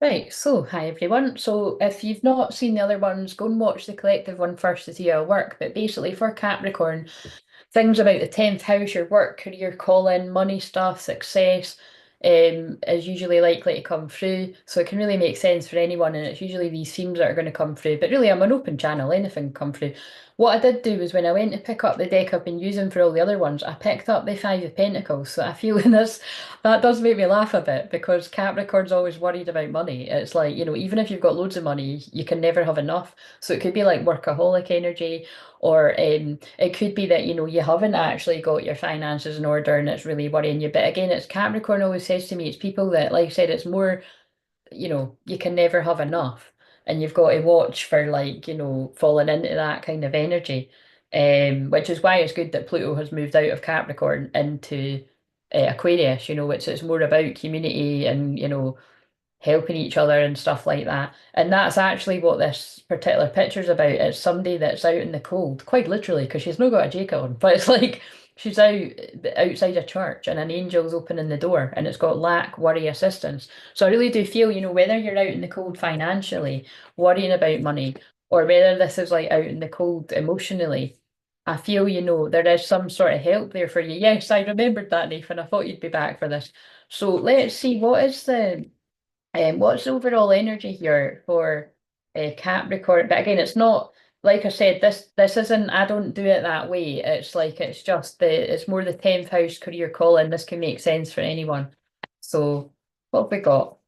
Right, so hi everyone. So if you've not seen the other ones, go and watch the collective one first to see how it work. But basically for Capricorn, things about the 10th house, your work, career, calling, money stuff, success, is usually likely to come through. So it can really make sense for anyone, and it's usually these themes that are going to come through. But really, I'm an open channel, anything can come through. What I did do was when I went to pick up the deck I've been using for all the other ones, I picked up the Five of Pentacles. So I feel in this, that does make me laugh a bit because Capricorn's always worried about money. It's like, even if you've got loads of money, you can never have enough. So it could be like workaholic energy, or it could be that, you haven't actually got your finances in order and it's really worrying you. But again, it's Capricorn always says to me, it's people that, like I said, it's more, you can never have enough. And you've got to watch for like, falling into that kind of energy. Which is why it's good that Pluto has moved out of Capricorn into Aquarius, which is more about community and, helping each other and stuff like that. And that's actually what this particular picture's about. It's somebody that's out in the cold, quite literally, because she's not got a jacket on, but it's like she's outside a church and an angel's opening the door and it's got lack, worry, assistance. So I really do feel, whether you're out in the cold financially, worrying about money, or whether this is like out in the cold emotionally, I feel, there is some sort of help there for you. Yes, I remembered that, Nathan. I thought you'd be back for this. So let's see, what's the overall energy here for Capricorn? But again, it's not like I said. This isn't. I don't do it that way. It's like it's just it's more the 10th house career calling. This can make sense for anyone. So what have we got?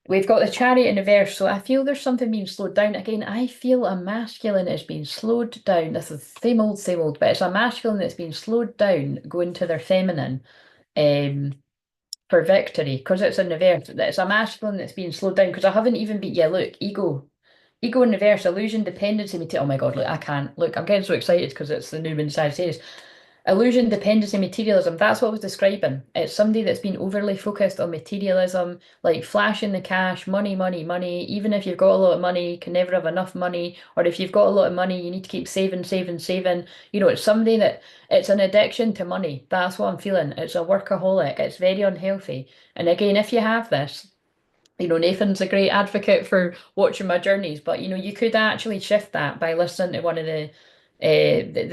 We've got the Chariot in reverse. So I feel there's something being slowed down. Again, I feel a masculine is being slowed down. This is same old, but it's a masculine that's been slowed down, going to their feminine. Um, for victory because it's in reverse. It's a masculine that's being slowed down because I haven't even beat yeah, look, ego in reverse, illusion, dependency, oh my God, look, I can't. Look, I'm getting so excited because it's the new moon Sagittarius. Illusion, dependency, materialism. That's what I was describing. It's somebody that's been overly focused on materialism, like flashing the cash, money, money, money. Even if you've got a lot of money, you can never have enough money. Or if you've got a lot of money, you need to keep saving, saving, saving. It's somebody that it's an addiction to money. That's what I'm feeling. It's a workaholic. It's very unhealthy. And again, if you have this, Nathan's a great advocate for watching my journeys, but you could actually shift that by listening to one of the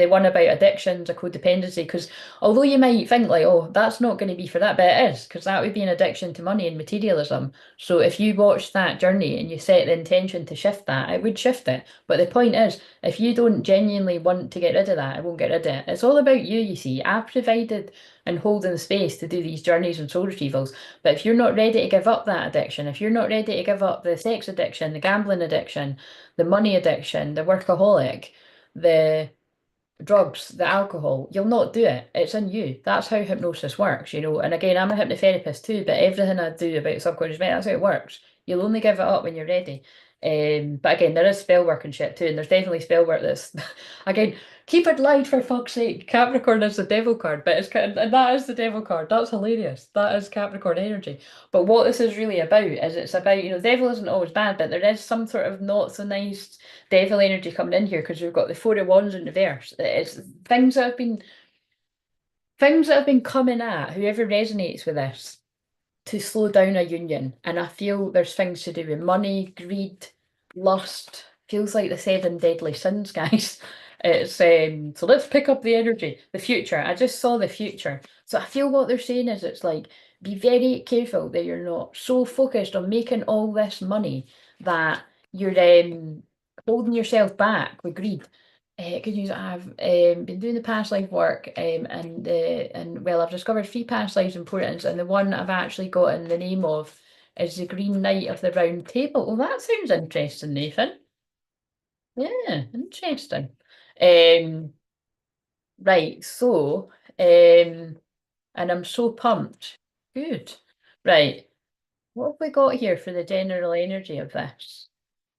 one about addictions or codependency. Because although you might think like, oh, that's not going to be for that, but it is, because that would be an addiction to money and materialism. So if you watch that journey and you set the intention to shift that, it would shift it. But the point is, if you don't genuinely want to get rid of that, it won't get rid of it. It's all about you, you see. I've provided and holding the space to do these journeys and soul retrievals. But if you're not ready to give up that addiction, if you're not ready to give up the sex addiction, the gambling addiction, the money addiction, the workaholic, the drugs, the alcohol, you'll not do it. It's in you. That's how hypnosis works. And again, I'm a hypnotherapist too, but everything I do about subconscious mind, that's how it works. You'll only give it up when you're ready. But again, there is spell work and shit too, and there's definitely spell work that's again, keep it light for fuck's sake. Capricorn is the devil card, but and that is the devil card. That's hilarious. That is Capricorn energy. But what this is really about is it's about, devil isn't always bad, but there is some sort of not so nice devil energy coming in here because we've got the Four of Wands in reverse. It's things that have been coming at whoever resonates with this to slow down a union. And I feel there's things to do with money, greed, lust. Feels like the seven deadly sins, guys. It's so let's pick up the energy, the future. I just saw the future. So I feel what they're saying is it's like be very careful that you're not so focused on making all this money that you're holding yourself back with greed. Good news. I've been doing the past life work, and well, I've discovered three past lives importance, and the one I've actually gotten the name of is the Green Knight of the Round Table. Well, that sounds interesting, Nathan. Yeah, interesting. Um, right. So, and I'm so pumped. Good. Right. What have we got here for the general energy of this?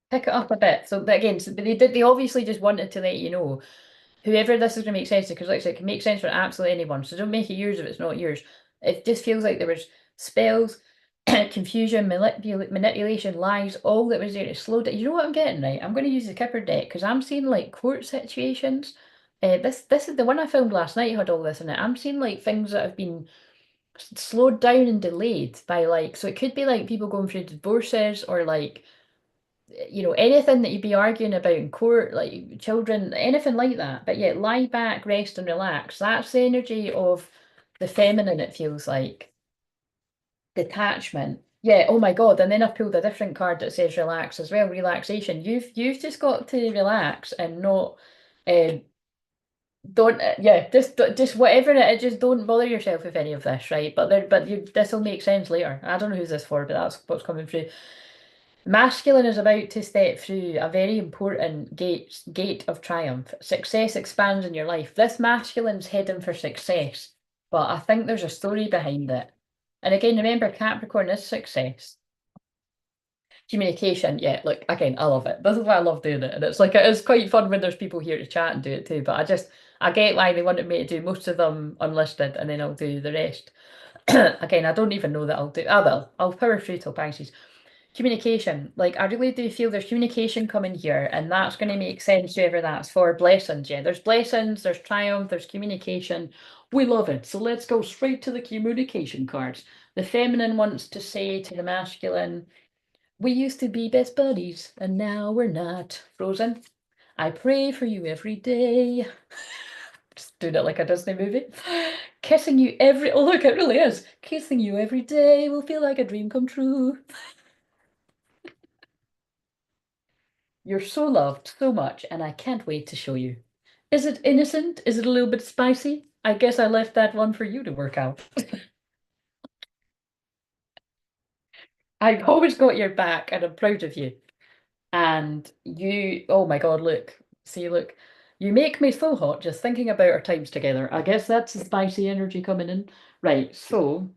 Pick it up a bit. So again, but they obviously just wanted to let you know whoever this is going to make sense to, because like I said, it can make sense for absolutely anyone. So don't make it yours if it's not yours. It just feels like there was spells, confusion, manipulation, lies, all that was there to slow down. You know what I'm getting, right? I'm going to use the Kipper deck because I'm seeing like court situations. This is the one I filmed last night had all this in it. I'm seeing like things that have been slowed down and delayed by like, so it could be like people going through divorces or like, anything that you'd be arguing about in court, like children, anything like that. But yeah, lie back, rest and relax. That's the energy of the feminine, it feels like. Detachment. Yeah, oh my God. And then I've pulled a different card that says relax as well. Relaxation. You've just got to relax and not um don't yeah, just whatever it is, just don't bother yourself with any of this, right? But this will make sense later. I don't know who's this for, but that's what's coming through. Masculine is about to step through a very important gate of triumph. Success expands in your life. This masculine's heading for success, but I think there's a story behind it. And again, remember, Capricorn is success. Communication, yeah, look, again, I love it. This is why I love doing it. And it's like, it is quite fun when there's people here to chat and do it too. But I get why they wanted me to do most of them unlisted and then I'll do the rest. Again, I don't even know that I'll do, I will. I'll power through till Pisces. Communication, like I really do feel there's communication coming here, and that's going to make sense whoever that's for. Blessings, yeah, there's blessings, there's triumph, there's communication. We love it. So let's go straight to the communication cards. The feminine wants to say to the masculine, we used to be best buddies, and now we're not. Frozen. I pray for you every day. Just doing it like a Disney movie. Kissing you every, oh look, it really is. Kissing you every day will feel like a dream come true. You're so loved so much, and I can't wait to show you. Is it innocent? Is it a little bit spicy? I guess I left that one for you to work out. I've always got your back, and I'm proud of you. And you, oh my God, look. See, look. You make me so hot just thinking about our times together. I guess that's the spicy energy coming in. Right, so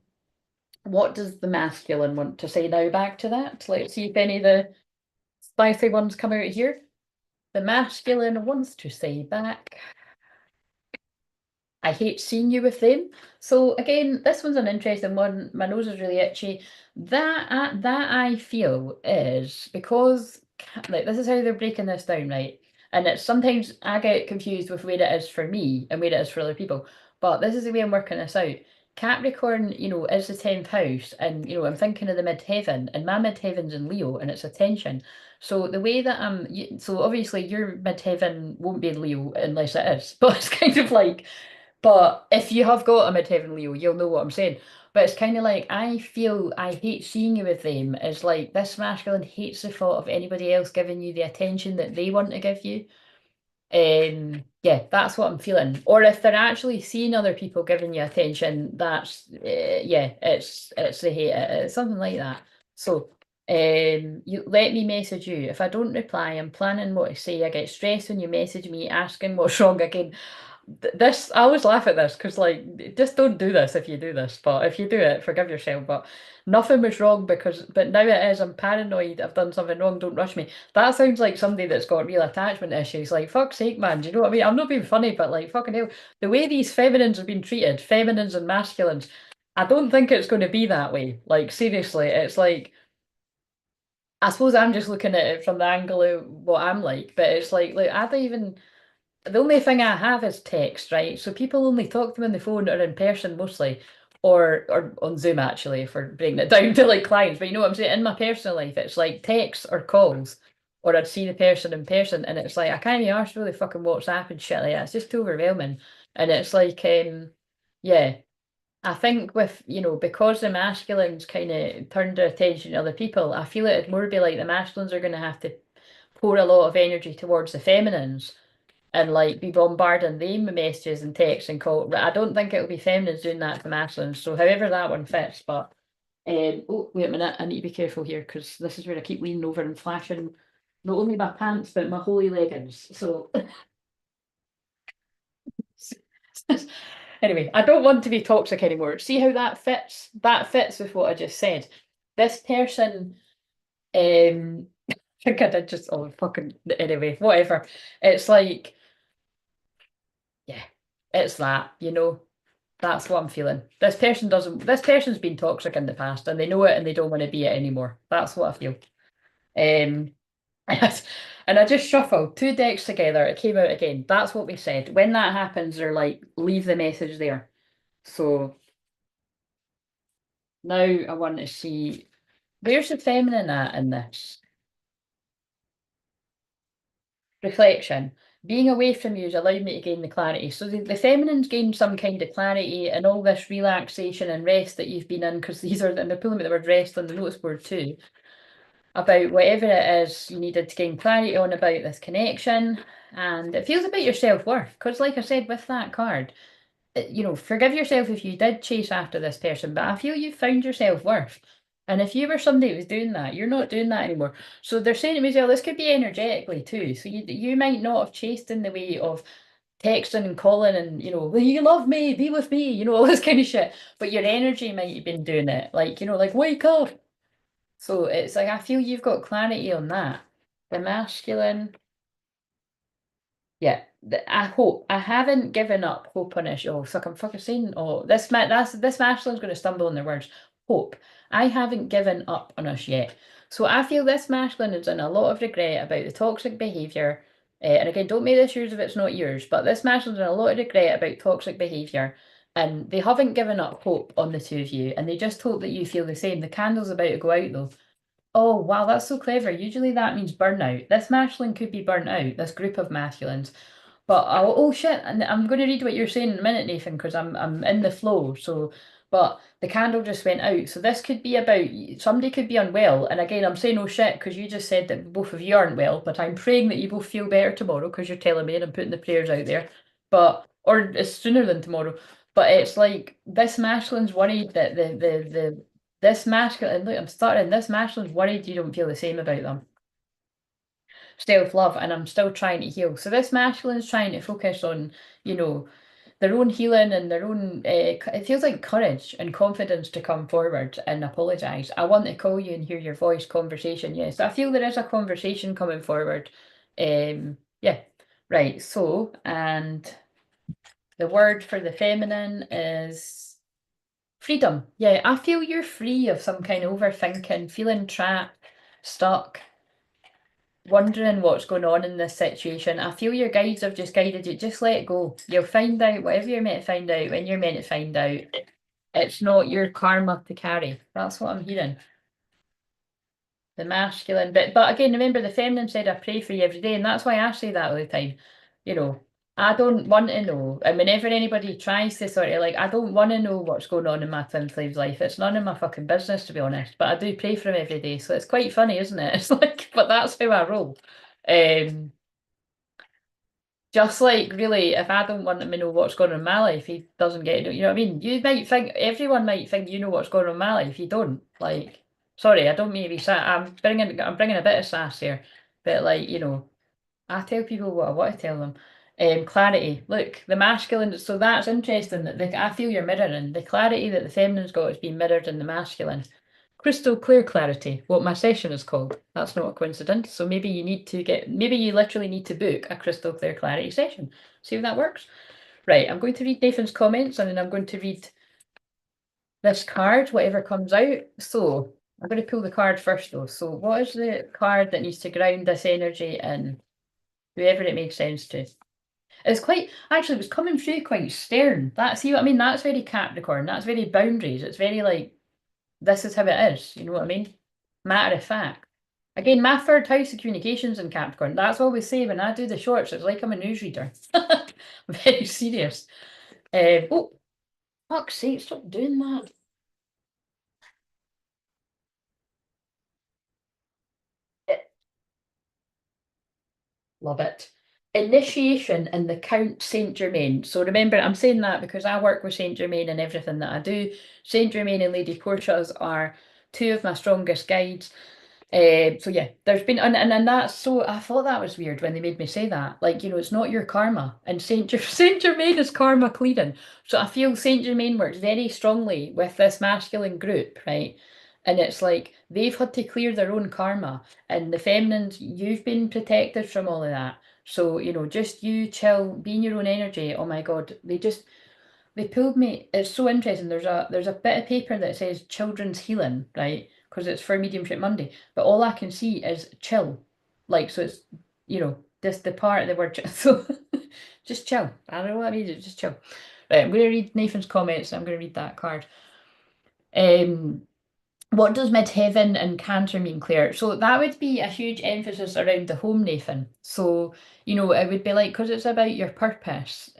what does the masculine want to say now back to that? Let's see if any of the spicy ones come out here. The masculine wants to say back. I hate seeing you with them. So again, this one's an interesting one. My nose is really itchy. That I feel is because like this is how they're breaking this down, right? And it's sometimes I get confused with where it is for me and where it is for other people. But this is the way I'm working this out. Capricorn, is the 10th house, and I'm thinking of the midheaven, and my midheaven's in Leo, and it's attention. So the way that so obviously your midheaven won't be in Leo unless it is, but it's kind of like but if you have got a midheaven Leo, you'll know what I'm saying. But it's kind of like I feel I hate seeing you with them. It's like this masculine hates the thought of anybody else giving you the attention that they want to give you. Yeah, that's what I'm feeling. Or if they're actually seeing other people giving you attention, that's yeah, it's the hate it. It's something like that. So you let me message you. If I don't reply, I'm planning what to say. I get stressed when you message me asking what's wrong again. This I always laugh at this because like just don't do this if you do this, but if you do it, forgive yourself. But nothing was wrong but now it is. I'm paranoid. I've done something wrong. Don't rush me. That sounds like somebody that's got real attachment issues. Like fuck's sake, man. Do you know what I mean? I'm not being funny, but like fucking hell, the way these feminines have been treated, feminines and masculines, I don't think it's going to be that way. Like seriously, it's like. I suppose I'm just looking at it from the angle of what I'm like, but it's like I don't even the only thing I have is text, right? So people only talk to me on the phone or in person mostly, or on Zoom actually, if we're bringing it down to like clients. But you know what I'm saying? In my personal life, it's like texts or calls, or I'd see the person in person, and it's like I can't be arsed really fucking WhatsApp and shit like that. It's just too overwhelming. And it's like, yeah, I think with, because the masculines kind of turned their attention to other people, I feel it'd more be like the masculines are going to have to pour a lot of energy towards the feminines and like be bombarding them with messages and texts and call. I don't think it'll be feminines doing that to masculines. So however that one fits, but oh wait a minute, I need to be careful here because this is where I keep leaning over and flashing not only my pants but my holy leggings. So anyway, I don't want to be toxic anymore. See how that fits? That fits with what I just said. This person, I think I did just oh fucking anyway, whatever. It's like, yeah, it's that. That's what I'm feeling. This person's been toxic in the past and they know it and they don't want to be it anymore. That's what I feel. Um, and I just shuffled two decks together. It came out again. That's what we said. When that happens, they're like, leave the message there. So Now I want to see, where's the feminine at in this? Reflection. Being away from you has allowed me to gain the clarity. So the feminine's gained some kind of clarity and all this relaxation and rest that you've been in, because these are, and they're pulling me the word rest on the notice board too, about whatever it is you needed to gain clarity on about this connection. And it feels about your self-worth. Because like I said with that card, you know, forgive yourself if you did chase after this person, but I feel you found your self-worth. And if you were somebody who was doing that, you're not doing that anymore. So they're saying to me as well, this could be energetically too. So you might not have chased in the way of texting and calling and, you know, you love me, be with me, you know, all this kind of shit. But your energy might have been doing it. Like, you know, like wake up. So it's like I feel you've got clarity on that. The masculine. Yeah, I hope I haven't given up hope on it. Oh, fuck! I'm fucking saying. Oh, this masculine's going to stumble on their words. Hope. I haven't given up on us yet. So I feel this masculine is in a lot of regret about the toxic behaviour. And again, don't make this yours if it's not yours. But this masculine's in a lot of regret about toxic behaviour, and they haven't given up hope on the two of you, and they just hope that you feel the same. The candle's about to go out though. Oh wow, that's so clever. Usually that means burnout. This masculine could be burnt out. This group of masculines. But oh shit, and I'm going to read what you're saying in a minute, Nathan, because I'm in the flow. So, but the candle just went out. So this could be about somebody could be unwell. And again, I'm saying oh shit because you just said that both of you aren't well. But I'm praying that you both feel better tomorrow because you're telling me, and I'm putting the prayers out there. But or it's sooner than tomorrow. But it's like this masculine's worried that the this masculine. Look, I'm starting. This masculine's worried you don't feel the same about them self-love, and I'm still trying to heal. So this masculine's trying to focus on, you know, their own healing and their own it feels like courage and confidence to come forward and apologize. I want to call you and hear your voice conversation. Yes, I feel there is a conversation coming forward. Yeah, right. So, and the word for the feminine is freedom. Yeah, I feel you're free of some kind of overthinking, feeling trapped, stuck, wondering what's going on in this situation. I feel your guides have just guided you. Just let go. You'll find out whatever you're meant to find out when you're meant to find out. It's not your karma to carry. That's what I'm hearing. The masculine, but again, remember the feminine said I pray for you every day, and that's why I say that all the time. You know, I don't want to know. And whenever anybody tries to sort of like, I don't want to know what's going on in my Twinflame's life. It's none of my fucking business, to be honest. But I do pray for him every day, so it's quite funny, isn't it? It's like, but that's how I roll. Um, just like really, if I don't want him to know what's going on in my life, he doesn't get it. You know what I mean? You might think everyone might think you know what's going on in my life. You don't. Like, sorry, I don't mean to be sad. I'm bringing a bit of sass here, but like you know, I tell people what I want to tell them. Clarity. Look, the masculine. So that's interesting that I feel you're mirroring the clarity that the feminine's got is being mirrored in the masculine. Crystal clear clarity, what my session is called. That's not a coincidence. So maybe you need to maybe you literally need to book a crystal clear clarity session. See if that works? Right, I'm going to read Nathan's comments and then I'm going to read this card, whatever comes out. So I'm going to pull the card first though. So what is the card that needs to ground this energy in? Whoever it makes sense to. It's quite, actually, it was coming through quite stern. See what I mean? That's very Capricorn. That's very boundaries. It's very like, this is how it is. You know what I mean? Matter of fact. Again, my third house of communications in Capricorn. That's what we say when I do the shorts. It's like I'm a newsreader. Very serious. Oh, fuck's sake, stop doing that. Eh, Love it. Initiation in the Count Saint Germain. So remember, I'm saying that because I work with Saint Germain and everything that I do. Saint Germain and Lady Portia's are two of my strongest guides. So yeah, there's been and that's so I thought that was weird when they made me say that. Like, you know, it's not your karma. And Saint Germain is karma clearing. So I feel Saint Germain works very strongly with this masculine group, right? And it's like they've had to clear their own karma. And the feminines, you've been protected from all of that. So, you know, just you chill, be in your own energy. Oh my God. They pulled me. It's so interesting. There's a bit of paper that says children's healing, right? Because it's for Mediumship Monday. But all I can see is chill. Like, so it's, you know, just the part of the word chill. So just chill. I don't know what I mean. Just chill. Right, I'm going to read Nathan's comments. I'm going to read that card. Um, what does midheaven and Cancer mean, Claire? So that would be a huge emphasis around the home, Nathan. So, it would be like, because it's about your purpose.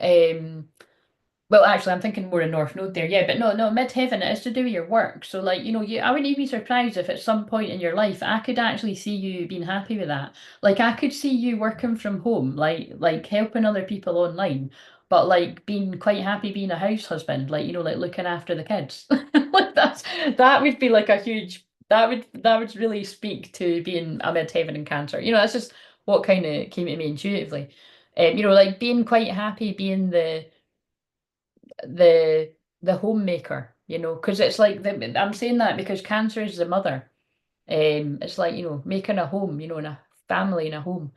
Well, actually, I'm thinking more in North Node there. Yeah, but no, no, midheaven, it is to do with your work. So, like, I wouldn't even be surprised if at some point in your life I could actually see you being happy with that. Like, I could see you working from home, like helping other people online, but like being quite happy being a house husband, like, like looking after the kids. Like that would be like a huge that would really speak to being a midheaven in Cancer. That's just what kind of came to me intuitively. Like being quite happy being the the homemaker, because it's like I'm saying that because Cancer is the mother. It's like, making a home, and a family and a home.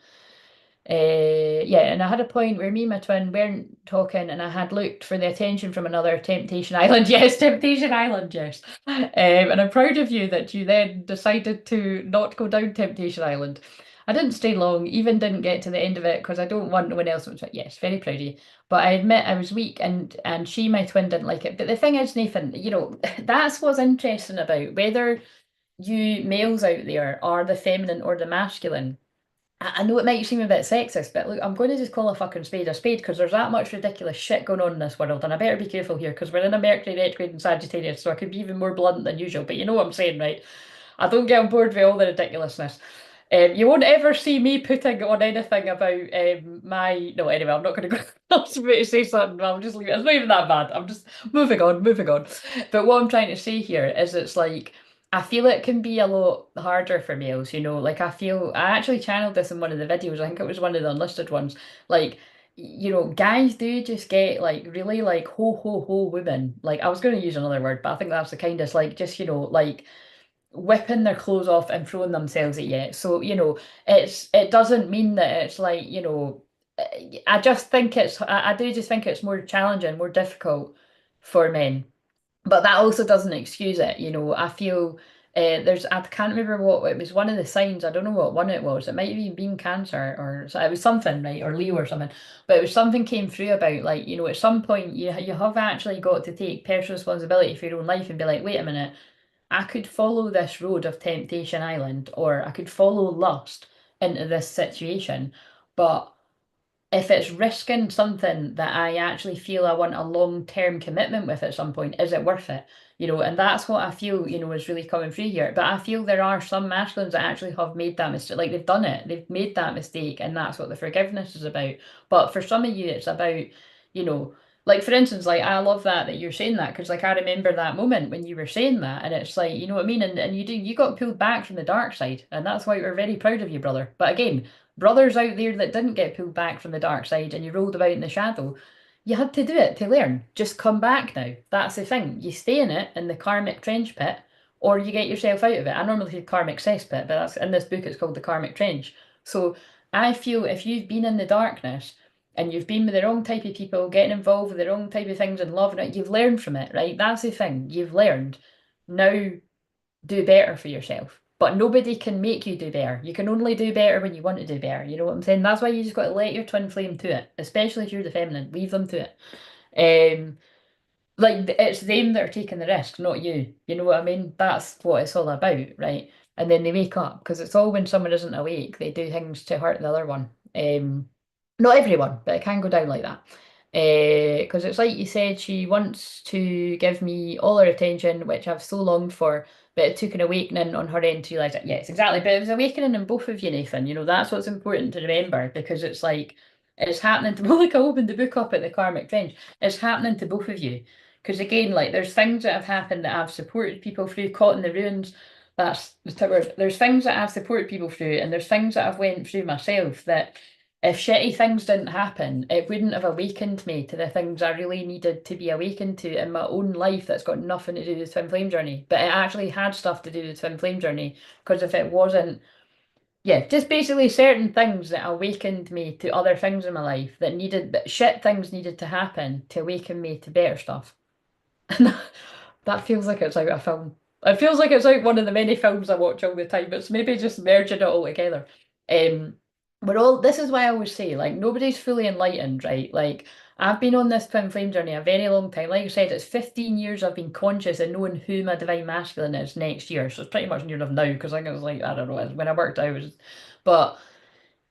Yeah, and I had a point where me and my twin weren't talking, and I had looked for the attention from another Temptation Island. Yes, Temptation Island, yes. And I'm proud of you that you then decided to not go down Temptation Island. I didn't stay long, even didn't get to the end of it because I don't want no one else. Yes, very proud of you. But I admit I was weak, and she, my twin, didn't like it. But the thing is, Nathan, that's what's interesting about whether you males out there are the feminine or the masculine. I know it might seem a bit sexist, but look, I'm going to just call a spade because there's that much ridiculous shit going on in this world, and I better be careful here because we're in a Mercury retrograde in Sagittarius, so I could be even more blunt than usual. But you know what I'm saying, right? I don't get on board with all the ridiculousness. You won't ever see me putting on anything about my. No, anyway, I'm not going to go. I was about to say something. I'll just leave it. It's not even that bad. I'm just moving on, moving on. But what I'm trying to say here is it's like I feel it can be a lot harder for males, Like I actually channeled this in one of the videos. I think it was one of the unlisted ones. Like, guys do just get like really like ho ho ho women. Like I was going to use another word, but I think that's the kindest. Like just like whipping their clothes off and throwing themselves at you. So, it doesn't mean that it's like, I just think I do just think it's more challenging, more difficult for men. But that also doesn't excuse it, I feel I can't remember what it was, one of the signs, I don't know what one it was. It might have even been Cancer or it was something, right? Or Leo or something. But it was something came through about like, at some point you have actually got to take personal responsibility for your own life and be like, wait a minute, I could follow this road of Temptation Island, or I could follow lust into this situation. But if it's risking something that I actually feel I want a long-term commitment with at some point, is it worth it? And that's what I feel, is really coming through here. But I feel there are some masculines that actually have made that mistake. Like they've done it, they've made that mistake, and that's what the forgiveness is about. But for some of you, it's about, like for instance, like I love that you're saying that because like I remember that moment when you were saying that, and it's like, you know what I mean? And you got pulled back from the dark side, and that's why we're very proud of you, brother. But again, brothers out there that didn't get pulled back from the dark side and you rolled about in the shadow, you had to do it to learn. Just come back now. That's the thing. You stay in it in the karmic trench pit, or you get yourself out of it. I normally say karmic cesspit, but that's in this book it's called the karmic trench. So I feel if you've been in the darkness and you've been with the wrong type of people, getting involved with the wrong type of things and loving it, you've learned from it, right? That's the thing. You've learned. Now do better for yourself. But nobody can make you do better. You can only do better when you want to do better. You know what I'm saying? That's why you just got to let your twin flame to it, especially if you're the feminine. Leave them to it. Like it's them that are taking the risk, not you. You know what I mean? That's what it's all about, right? And then they wake up because it's all when someone isn't awake, they do things to hurt the other one. Not everyone, but it can go down like that. Because it's like you said, she wants to give me all her attention, which I've so longed for, but it took an awakening on her end to realize that, yes, exactly. But it was awakening in both of you, Nathan. That's what's important to remember because it's like it's happening to, well, like I opened the book up at the Karmic Trench. It's happening to both of you. Because again, like there's things that have happened that I've supported people through, caught in the ruins. That's the word. There's things that I've supported people through, and there's things that I've went through myself that if shitty things didn't happen, it wouldn't have awakened me to the things I really needed to be awakened to in my own life that's got nothing to do with Twin Flame Journey. But it actually had stuff to do with Twin Flame Journey. Because if it wasn't, yeah, just basically certain things that awakened me to other things in my life that shit things needed to happen to awaken me to better stuff. That feels like it's out of a film. It feels like it's out one of the many films I watch all the time. It's maybe just merging it all together. This is why I always say, like, nobody's fully enlightened, right? Like, I've been on this twin flame journey a very long time. Like I said, it's 15 years I've been conscious and knowing who my divine masculine is next year. So it's pretty much near enough now because I think it was like, I don't know, when I worked out, it was, but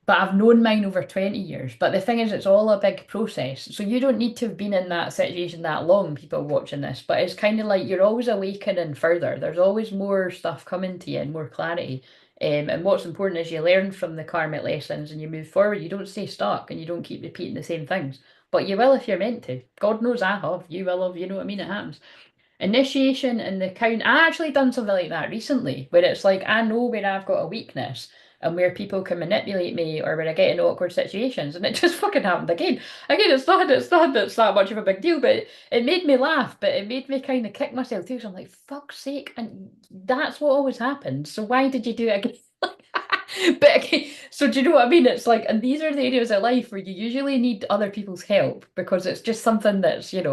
I've known mine over 20 years. But the thing is, it's all a big process. So you don't need to have been in that situation that long, people watching this. But it's kind of like you're always awakening further. There's always more stuff coming to you and more clarity. And what's important is you learn from the karmic lessons and you move forward. You don't stay stuck and you don't keep repeating the same things. But you will if you're meant to. God knows I have. You will have. You know what I mean? It happens. Initiation and the count. I actually done something like that recently, where it's like I know where I've got a weakness and where people can manipulate me or where I get in awkward situations, and it just fucking happened again. Again, it's not much of a big deal, but it made me laugh, but it made me kind of kick myself too. So I'm like, fuck's sake, and that's what always happens. So why did you do it again? But okay, so do you know what I mean? It's like, and these are the areas of life where you usually need other people's help because it's just something that's, then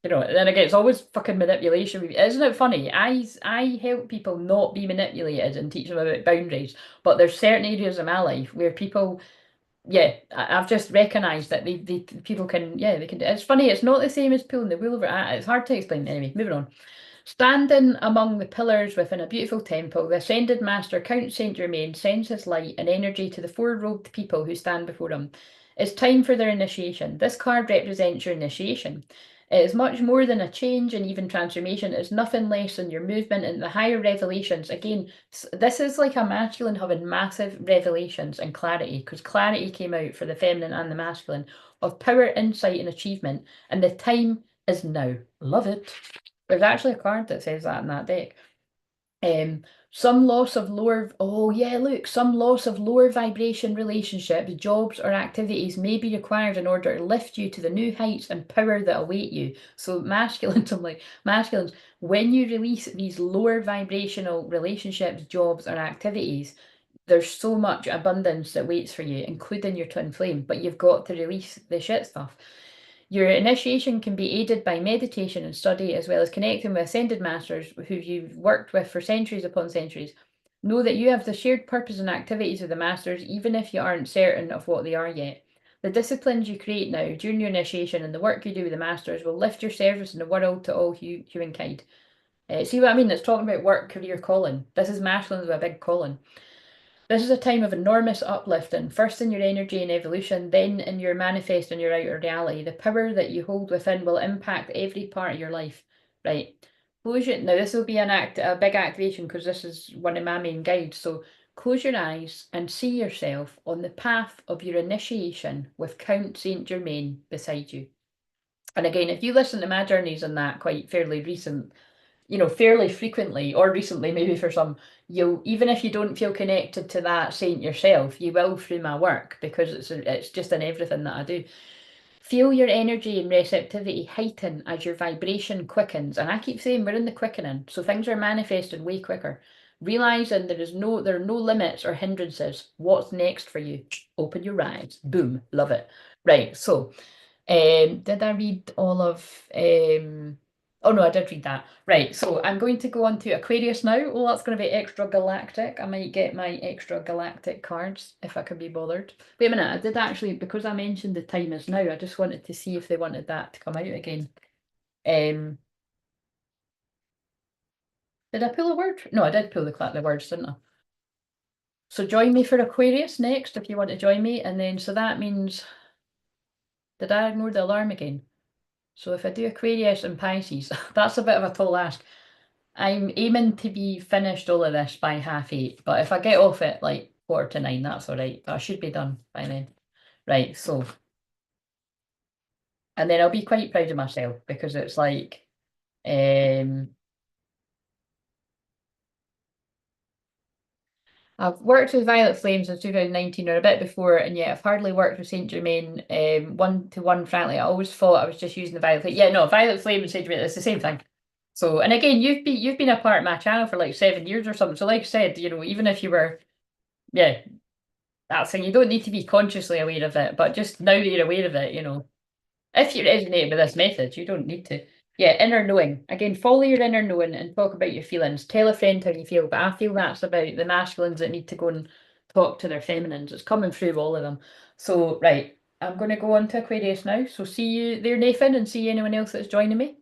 again, it's always fucking manipulation. Isn't it funny? I help people not be manipulated and teach them about boundaries. But there's certain areas of my life where people, yeah, I've just recognised that people can, yeah, they can. It's funny. It's not the same as pulling the wool over. It's hard to explain. Anyway, moving on. Standing among the pillars within a beautiful temple, the ascended master Count Saint Germain sends his light and energy to the four-robed people who stand before him. It's time for their initiation. This card represents your initiation. It is much more than a change and even transformation. It's nothing less than your movement into the higher revelations. Again, this is like a masculine having massive revelations and clarity, because clarity came out for the feminine and the masculine of power, insight, and achievement. And the time is now. Love it. There's actually a card that says that in that deck. Some loss of lower, oh yeah, look, some loss of lower vibration relationships, jobs, or activities may be required in order to lift you to the new heights and power that await you. So masculines, I'm like, masculines, when you release these lower vibrational relationships, jobs, or activities, there's so much abundance that waits for you, including your twin flame, but you've got to release the shit stuff. Your initiation can be aided by meditation and study, as well as connecting with ascended masters who you've worked with for centuries upon centuries. Know that you have the shared purpose and activities of the masters, even if you aren't certain of what they are yet. The disciplines you create now during your initiation and the work you do with the masters will lift your service in the world to all humankind. See what I mean? It's talking about work, career, calling. This is masculine with a big calling. This is a time of enormous uplifting, first in your energy and evolution, then in your manifest and your outer reality. The power that you hold within will impact every part of your life. Right. Close your, now this will be a big activation because this is one of my main guides. So close your eyes and see yourself on the path of your initiation with Count Saint Germain beside you. And again, if you listen to my journeys on that quite fairly recent, fairly frequently or recently, maybe for some, you'll, even if you don't feel connected to that saint yourself, you will through my work because it's just in everything that I do. Feel your energy and receptivity heighten as your vibration quickens. And I keep saying we're in the quickening, so things are manifested way quicker. Realizing there are no limits or hindrances. What's next for you? Open your eyes. Boom. Love it. Right. So did I read all of oh no, I did read that. Right, so I'm going to go on to Aquarius now. Oh, that's going to be extra galactic. I might get my extra galactic cards if I can be bothered. Wait a minute, I did actually, because I mentioned the time is now, I just wanted to see if they wanted that to come out again. Did I pull a word? No, I did pull the words, didn't I? So join me for Aquarius next if you want to join me, and then so that means, did I ignore the alarm again? So if I do Aquarius and Pisces, that's a bit of a tall ask. I'm aiming to be finished all of this by 8:30, but if I get off at like 8:45, that's all right. But I should be done by then. Right, so, and then I'll be quite proud of myself because it's like, I've worked with Violet Flame since 2019 or a bit before, and yet I've hardly worked with Saint Germain one-to-one, frankly. I always thought I was just using the Violet Flame. Yeah, no, Violet Flame and Saint Germain, it's the same thing. So, and again, you've been a part of my channel for like 7 years or something. So like I said, even if you were, yeah, that's thing, you don't need to be consciously aware of it, but just now that you're aware of it, if you resonate with this method, you don't need to. Yeah, inner knowing. Again, follow your inner knowing and talk about your feelings. Tell a friend how you feel. But I feel that's about the masculines that need to go and talk to their feminines. It's coming through all of them. So, right. I'm going to go on to Aquarius now. So see you there, Nathan, and see anyone else that's joining me.